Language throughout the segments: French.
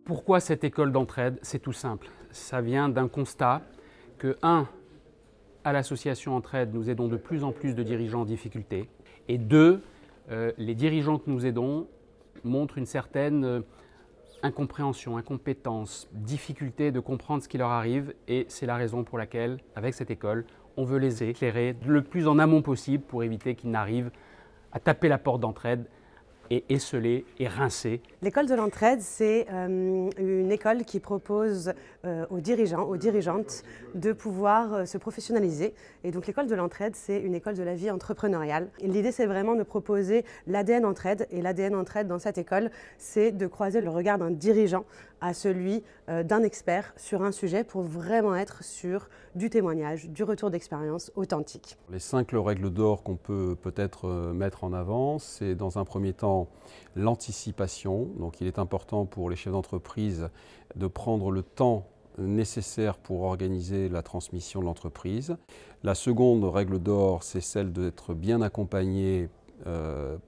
Pourquoi cette école d'entraide? C'est tout simple. Ça vient d'un constat que, à l'association Entraide, nous aidons de plus en plus de dirigeants en difficulté. Et deux, les dirigeants que nous aidons montrent une certaine incompréhension, incompétence, difficulté de comprendre ce qui leur arrive. Et c'est la raison pour laquelle, avec cette école, on veut les éclairer le plus en amont possible pour éviter qu'ils n'arrivent à taper la porte d'Entraide et esseler et rincer. L'école de l'entraide, c'est une école qui propose aux dirigeants, aux dirigeantes de pouvoir se professionnaliser. Et donc l'école de l'entraide, c'est une école de la vie entrepreneuriale. L'idée, c'est vraiment de proposer l'ADN entraide. Et l'ADN entraide dans cette école, c'est de croiser le regard d'un dirigeant à celui d'un expert sur un sujet pour vraiment être sur du témoignage, du retour d'expérience authentique. Les 5 règles d'or qu'on peut peut-être mettre en avant, c'est dans un premier temps l'anticipation. Donc il est important pour les chefs d'entreprise de prendre le temps nécessaire pour organiser la transmission de l'entreprise. La seconde règle d'or, c'est celle d'être bien accompagné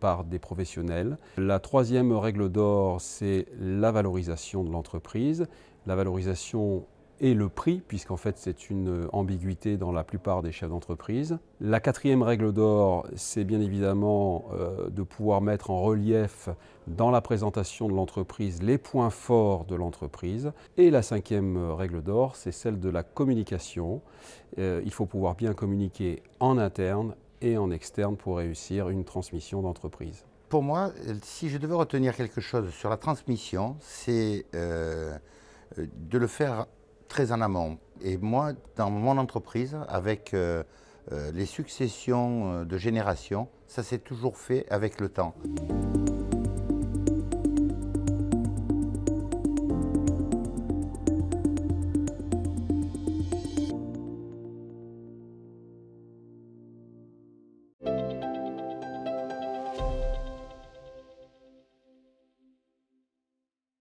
par des professionnels. La troisième règle d'or, c'est la valorisation de l'entreprise. La valorisation et le prix, puisqu'en fait c'est une ambiguïté dans la plupart des chefs d'entreprise. La quatrième règle d'or, c'est bien évidemment de pouvoir mettre en relief dans la présentation de l'entreprise les points forts de l'entreprise. Et la cinquième règle d'or, c'est celle de la communication. Il faut pouvoir bien communiquer en interne et en externe pour réussir une transmission d'entreprise. Pour moi, si je devais retenir quelque chose sur la transmission, c'est de le faire très en amont. Et moi, dans mon entreprise, avec les successions de générations, ça s'est toujours fait avec le temps.